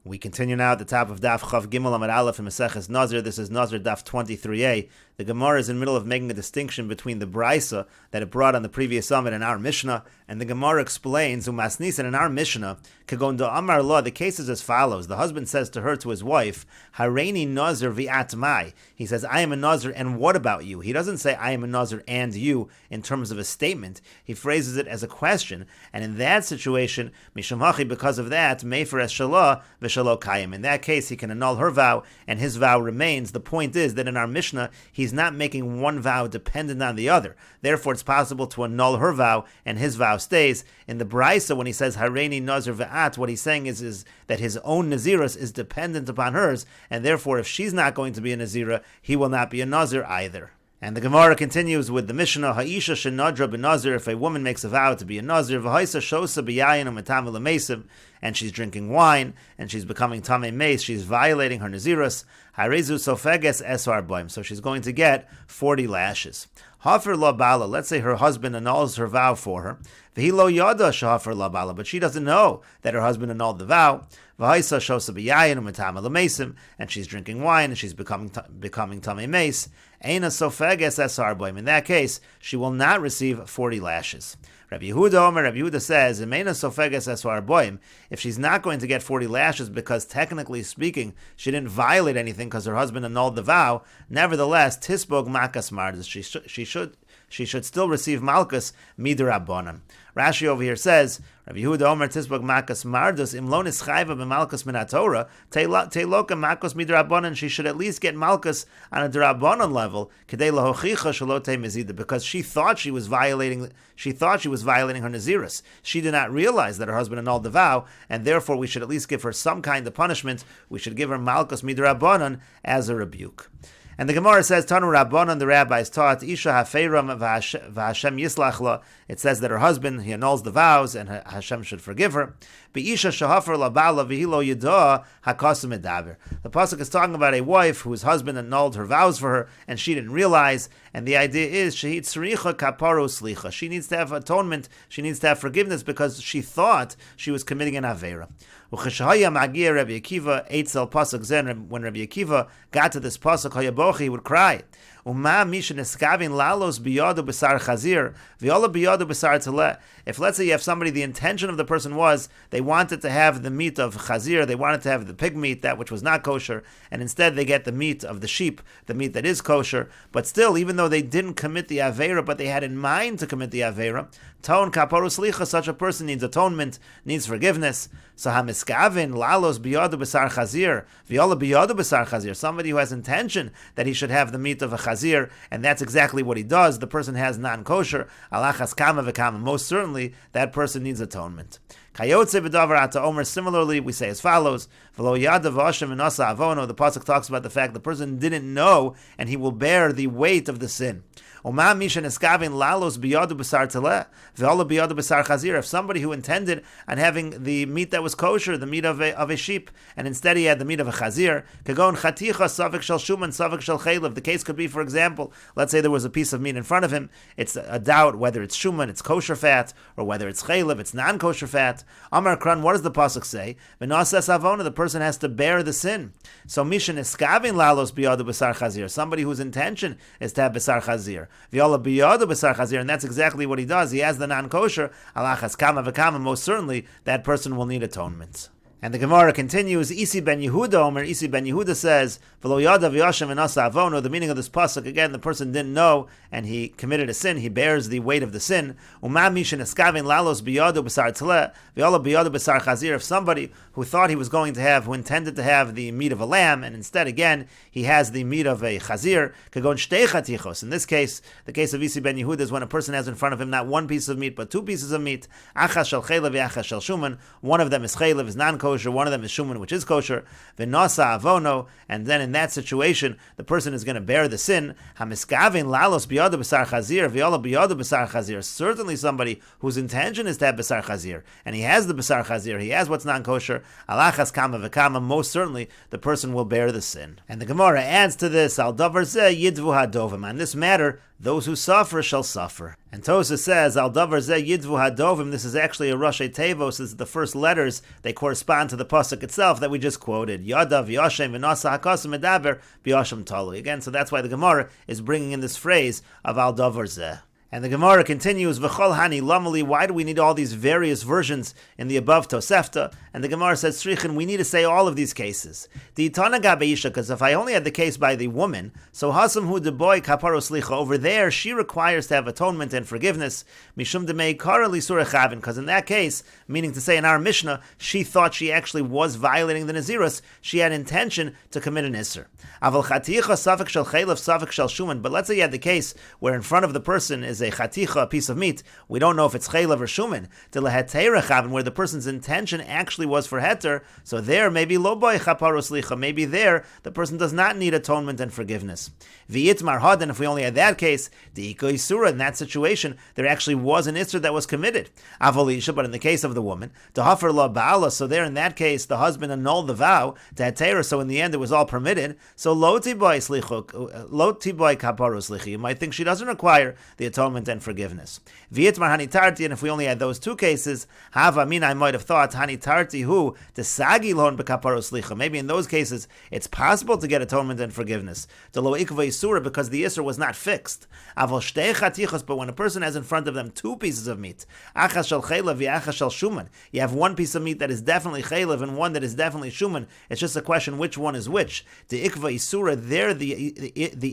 We continue now at the top of Daf Chav Gimel Amud Aleph in Meseches Nazir. This is Nazir Daf 23a. The Gemara is in the middle of making a distinction between the Braisa that it brought on the previous summit and our Mishnah, and the Gemara explains, Umasnisan, in our Mishnah, Kagonda Amar Law, the case is as follows. The husband says to her, to his wife, Hareini Nazir vi'at mai. He says, I am a Nazir, and what about you? He doesn't say, I am a Nazir and you, in terms of a statement. He phrases it as a question, and in that situation, Mishamachi, because of that, Mefer es Shalah, v'Shalo Kayim. In that case, he can annul her vow, and his vow remains. The point is that in our Mishnah, he's not making one vow dependent on the other. Therefore, it's possible to annul her vow, and his vow stays. In the Braisa, when he says Hareini Nazir ve'at, what he's saying is that his own Nazirus is dependent upon hers, and therefore, if she's not going to be a Nazira, he will not be a Nazir either. And the Gemara continues with the Mishnah, Ha'isha shenadra b'nazir, if a woman makes a vow to be a Nazir, v'haisa shosa b'yayin u'metam l'mesim, and she's drinking wine, and she's becoming tamei meis, she's violating her Nazirus, harezu sofeges esar boim, so she's going to get 40 lashes. Hafer la bala, let's say her husband annuls her vow for her, v'hi lo yada shafer la bala, but she doesn't know that her husband annulled the vow, v'haisa shosa b'yayin u'metam l'mesim, and she's drinking wine, and she's becoming tamei meis, Eina sofeges esar boim. In that case, she will not receive 40 lashes. Rabbi Yehuda says, Eina sofeges esar boim. If she's not going to get 40 lashes because technically speaking, she didn't violate anything because her husband annulled the vow, nevertheless, tisbog makas mardas. She should still receive malchus midrabanan. Rashi over here says, Rabbi Yehuda Omer tisbog makas mardas imlo nischayva b'malchus min haTorah teiloka makos midrabanan. She should at least get malchus on a drabanan level kedei lahochicha shelo tei mezida, because she thought she was violating her Nazirus. She did not realize that her husband annulled the vow, and therefore we should at least give her some kind of punishment. We should give her malchus midrabanan as a rebuke. And the Gemara says, Tanu Rabbanan, the rabbis taught, Isha hafeiram v'Hashem yislach la. It says that her husband, he annuls the vows, and Hashem should forgive her. Isha shahafer la bala v'hilo yida hakasim edaver. The pasuk is talking about a wife whose husband annulled her vows for her, and she didn't realize. And the idea is, shehit tzricha kaparo slicha. She needs to have atonement. She needs to have forgiveness because she thought she was committing an avera. Ucheshahaya magia Rabbi Akiva eitzel pasuk zen. When Rabbi Akiva got to this pasuk, hayabochi, he would cry. If let's say you have somebody, the intention of the person was they wanted to have the meat of chazir, they wanted to have the pig meat, that which was not kosher, and instead they get the meat of the sheep, the meat that is kosher, but still, even though they didn't commit the avera, but they had in mind to commit the avera, ton kaparu slicha, such a person needs atonement, needs forgiveness. So hamiskavin lalos biyadu b'sar chazir, v'yola biyadu b'sar chazir, somebody who has intention that he should have the meat of a chazir, and that's exactly what he does. The person has non-kosher, alachas kama v'kama. Most certainly, that person needs atonement. Kayotze b'davar ata omer. Similarly, we say as follows: V'lo yadav Hashem v'nasa avono. The pasuk talks about the fact the person didn't know, and he will bear the weight of the sin. If somebody who intended on having the meat that was kosher, the meat of a sheep, and instead he had the meat of a chazir, the case could be, for example, let's say there was a piece of meat in front of him, it's a doubt whether it's shuman, it's kosher fat, or whether it's chaylev, it's non-kosher fat. Amar Kran, what does the pasuk say? The person has to bear the sin. So mishan eskavin lalos biyadu b'sar chazir, somebody whose intention is to have b'sar chazir. And that's exactly what he does. He has the non-kosher, alachas kama v'kama, most certainly that person will need atonement. And the Gemara continues, Isi ben Yehuda Omer, Isi ben Yehuda says, V'lo yadav Yashem v'nasa avono. The meaning of this pasuk, again, the person didn't know, and he committed a sin, he bears the weight of the sin. Uma mishen eskavin lalos biyadu b'sar tzleh, v'yola biyadu b'sar chazir. If somebody who thought he was going to have, who intended to have the meat of a lamb, and instead, again, he has the meat of a chazir, kagon shtei chatichos. In this case, the case of Isi ben Yehuda is when a person has in front of him not one piece of meat, but two pieces of meat, achas shel chaylev v'achas shel shuman. One of them is chaylev, is non-kosher, one of them is shuman, which is kosher, v'nasa avono, and then in that situation, the person is going to bear the sin. Hamiskavin lalos biyadu b'sar chazir, v'yola biyadu b'sar chazir. Certainly somebody whose intention is to have b'sar chazir, and he has the b'sar chazir, he has what's non-kosher, alachas kama v'kama, most certainly the person will bear the sin. And the Gemara adds to this, al davar zeh yidvu hadovim. On this matter, those who suffer shall suffer. And Tosa says, al davar zeh yidvu hadovim. This is actually a Rashi Tevos. This is the first letters. They correspond on to the pasuk itself that we just quoted. Yadav Yashem v'nasa hakasam medaber b'yashem talui. Again, so that's why the Gemara is bringing in this phrase of al davar zeh. And the Gemara continues, V'chol hani lamali, why do we need all these various versions in the above Tosefta? And the Gemara says, Srichin, we need to say all of these cases. The Itana Gabeisha, because if I only had the case by the woman, so Hasam hu de boy kaparo slicha, over there, she requires to have atonement and forgiveness, Mishum de mei kara li surah chavin, because in that case, meaning to say in our Mishnah, she thought she actually was violating the Nazirus, she had intention to commit an Isser. Aval chaticha safek shel chaylev safek shel shuman, but let's say you had the case where in front of the person is a chaticha, a piece of meat. We don't know if it's chaylev or shuman. To lehetera chavin, where the person's intention actually was for heter. So there, maybe lo boy chaparos licha. Maybe there, the person does not need atonement and forgiveness. V'yitmar hadan, if we only had that case, the iko isura, in that situation, there actually was an isser that was committed. Avolisha, but in the case of the woman, to hafer la ba'ala, so there in that case, the husband annulled the vow to hetera, so in the end it was all permitted. So lo tiboy kaparos licha. You might think she doesn't require the atonement and forgiveness. V'yitmar hanitarti, and if we only had those two cases, hava mina, I might have thought hanitarti hu the sagi lon bekaparos licha. Maybe in those cases it's possible to get atonement and forgiveness. The lo ikva isura, because the isur was not fixed. Avol shtei chatichos, but when a person has in front of them two pieces of meat, achas shel chaylev v'achas shel shuman, you have one piece of meat that is definitely chaylev and one that is definitely shuman. It's just a question which one is which. The ikva isura, there the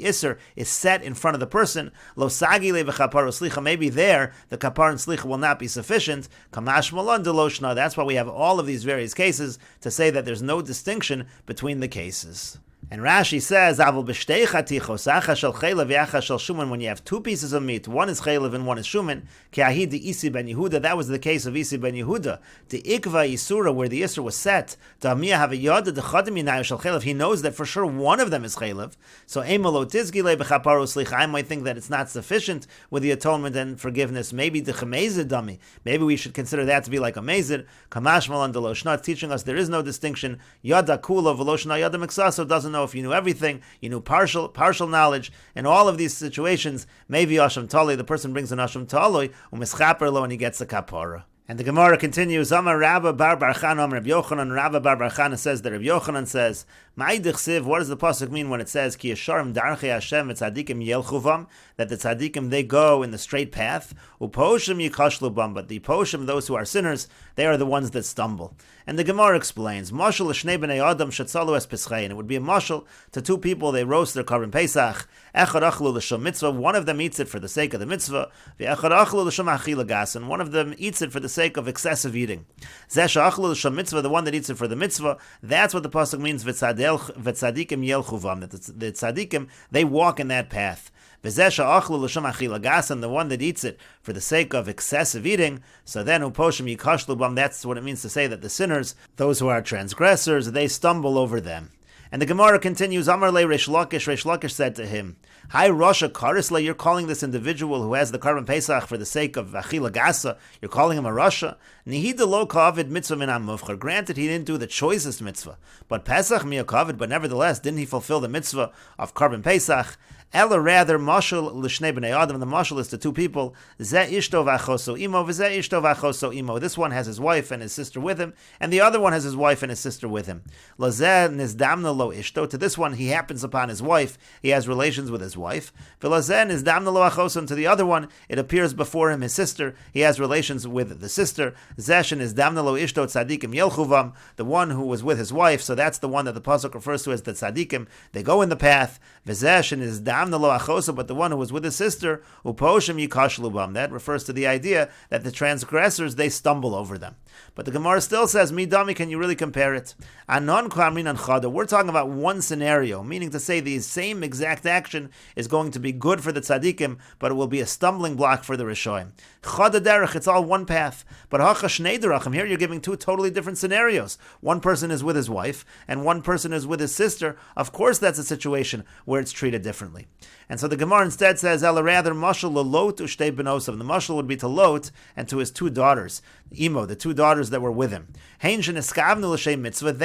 isur is set in front of the person. Lo sagi le v'chaparos licha, maybe there the kapar and slicha will not be sufficient. Kamash malon deloshna. That's why we have all of these various cases to say that there's no distinction between the cases. And Rashi says, "Avol b'shtei chatichos, achas shel chaylev v'achas shel shuman." When you have two pieces of meat, one is chaylev and one is shuman. Ke'ahid the Isi ben Yehuda. That was the case of Isi ben Yehuda. The ikva isura, where the isur was set. Ta'amiyah have a yada dechadim yinayu shel chaylev. He knows that for sure one of them is chaylev. So emalo tizgile b'chaparos licha. I might think that it's not sufficient with the atonement and forgiveness. Maybe the chemezid dami. Maybe we should consider that to be like a mezid. Kamash malan deloshna, teaching us there is no distinction. Yada kula v'loshna yada miksaso, doesn't know if you knew everything, you knew partial knowledge. In all of these situations, maybe Asham Tali, the person brings an Asham Tali, umischaper lo, and he gets the kapara. And the Gemara continues, Amar Rabba bar bar Chana, Amar Rabbi Yochanan. Rabba bar bar Chana says that Rabbi Yochanan says, Ma'idich siv, what does the pasuk mean when it says, Ki yesharim darchei Hashem v'tzadikim yelchuvam, that the tzadikim, they go in the straight path, u'poshim yikashlu bam, but the poshim, those who are sinners, they are the ones that stumble. And the Gemara explains, Mashal l'shnei b'nei adam shetzalu es peschayin. It would be a mashal to two people, they roast their korban pesach, echad achlu l'sham mitzvah, one of them eats it for the sake of the mitzvah, v'echad achlu l'sham achila gas, and one of them eats it for the sake of excessive eating. Zeh she'achlu l'sham mitzvah, the one that eats it for the mitzvah, that's what the pasuk means, v'tzadikim yelchuvam, that the tzadikim, they walk in that path. And the one that eats it for the sake of excessive eating, so then uposhim yikashlu bam, that's what it means to say that the sinners, those who are transgressors, they stumble over them. And the Gemara continues, Amar le Reish Lakish said to him, Hi Rasha Karisla, you're calling this individual who has the korban pesach for the sake of achila gasa, you're calling him a Rasha? Nihida lo kavid mitzvah min amuvchar. Granted, he didn't do the choicest mitzvah, but pesach miya kavid, but nevertheless, didn't he fulfill the mitzvah of korban pesach? Ella rather, mashal l'shnei b'nei adam, the mashal is to two people, zeh ishto v'achoso imo, v'zeh ishto v'achoso imo. This one has his wife and his sister with him, and the other one has his wife and his sister with him. Lazeh nizdamna lo ishto, to this one he happens upon his wife, he has relations with his wife. V'lazeh nizdamna lo achoso, and to the other one, it appears before him his sister, he has relations with the sister. Zeh nizdamna lo ishto tzadikim yelchuvam, the one who was with his wife, so that's the one that the pasuk refers to as the tzadikim, they go in the path. V'zeh nizdamna but the one who was with his sister, uposhim yikashlu bam, that refers to the idea that the transgressors, they stumble over them. But the Gemara still says, Midami, can you really compare it? Anon k'amrin an chada, we're talking about one scenario, meaning to say the same exact action is going to be good for the tzaddikim, but it will be a stumbling block for the rishoyim. Chada derech, it's all one path. But hacha shnei derachim, here you're giving two totally different scenarios. One person is with his wife, and one person is with his sister. Of course that's a situation where it's treated differently. And so the Gemara instead says, Ela rather mashal lelot ushtei benosav. The mashal would be to Lot and to his two daughters. Imo, the two daughters that were with him. They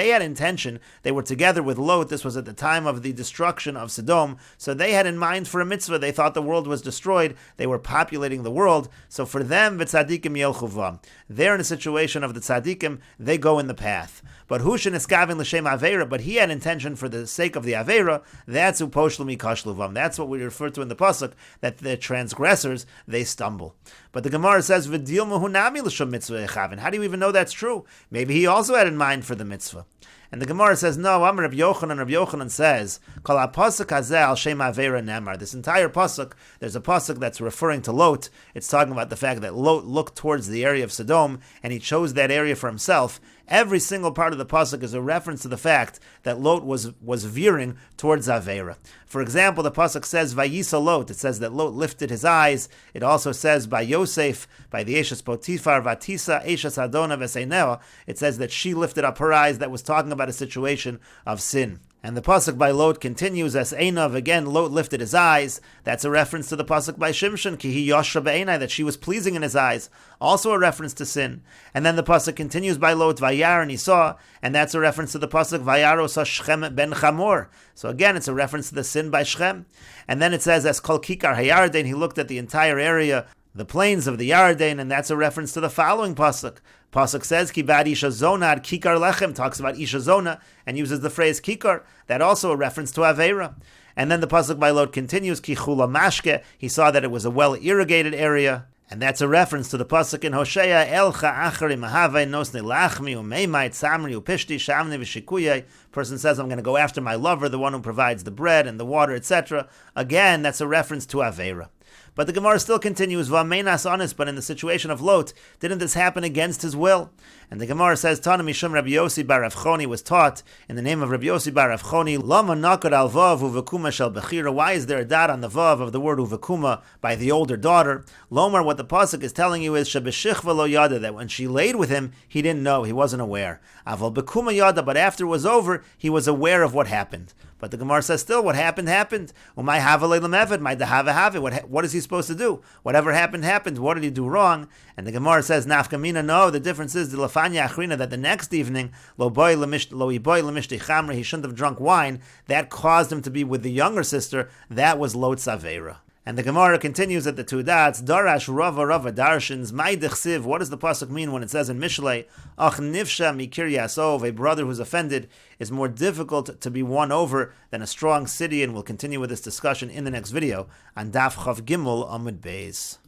had intention, they were together with Lot, this was at the time of the destruction of Sodom, so they had in mind for a mitzvah, they thought the world was destroyed, they were populating the world, so for them, v'tzadikim yelchuva. They're in a situation of the tzadikim, they go in the path. But Hushin iskavin l'shem avera, but he had intention for the sake of the avera, that's uposhlumi kashluvam. That's what we refer to in the pasuk, that the transgressors, they stumble. But the Gemara says, v'dilma hunami l'shem mitzvah echavin. How do you even know that's true? Maybe he also had in mind for the mitzvah. And the Gemara says, no, Amar Rabbi Yochanan. Rabbi Yochanan says, Kol ha-pasuk hazeh al shem avera nemar. This entire pasuk, there's a pasuk that's referring to Lot. It's talking about the fact that Lot looked towards the area of Sodom, and he chose that area for himself. Every single part of the pasuk is a reference to the fact that Lot was veering towards avera. For example, the pasuk says, Vayisa Lot. It says that Lot lifted his eyes. It also says, by Yosef, by the Eshes Potifar, Vatisa, Eshes Adona Veseinea. It says that she lifted up her eyes. That was talking about a situation of sin. And the pasuk by Lot continues as Einav, again, Lot lifted his eyes. That's a reference to the pasuk by Shimshon, Ki hi yosha be'enai, that she was pleasing in his eyes. Also a reference to sin. And then the pasuk continues by Lot, Vayar, and he saw, and that's a reference to the pasuk, Vayaro sa Shechem ben Chamor. So again, it's a reference to the sin by Shechem. And then it says, as Kol Kikar Hayarden, he looked at the entire area, the plains of the Yarden, and that's a reference to the following pasuk. Pasuk says, Ki bad Isha Zona ad Kikar Lechem, talks about Isha Zona, and uses the phrase Kikar. That also a reference to Aveira. And then the pasuk by Lot continues, Ki Chula Mashke, he saw that it was a well-irrigated area. And that's a reference to the pasuk in Hosea, Elcha Achari Mahave Nosne Lachmi Umeimai Tzamri Upishti Shamni Vishikuye. Person says, I'm going to go after my lover, the one who provides the bread and the water, etc. Again, that's a reference to Aveira. But the Gemara still continues, V'amenas honest, but in the situation of Lot, didn't this happen against his will? And the Gemara says, Tana Mishum Rabbi Yossi bar Rav Choni was taught in the name of Rabbi Yossi bar Rav Choni, Lama nakar al vav uvekuma shel bechira. Why is there a dot on the vav of the word uvekuma by the older daughter? Lomar, what the pasuk is telling you is shebeshichva lo yada, that when she laid with him, he didn't know, he wasn't aware. Aval bekuma yada, but after it was over, he was aware of what happened. But the Gemara says still, what happened, happened. Umay havalei lemevid, my dahava have it. What is he supposed to do? Whatever happened, happened. What did he do wrong? And the Gemara says, nafkamina, no, the difference is, the lafanya achrina, that the next evening, lo iboy lemishti chamri, he shouldn't have drunk wine. That caused him to be with the younger sister. That was Lot's avera. And the Gemara continues at the two dots, Darash Rava Darshins, my dechsiv, what does the pasuk mean when it says in Mishlei, Ach nifsha mikir yasov, a brother who's offended is more difficult to be won over than a strong city, and we'll continue with this discussion in the next video on Daf Chav Gimel Amud Beis.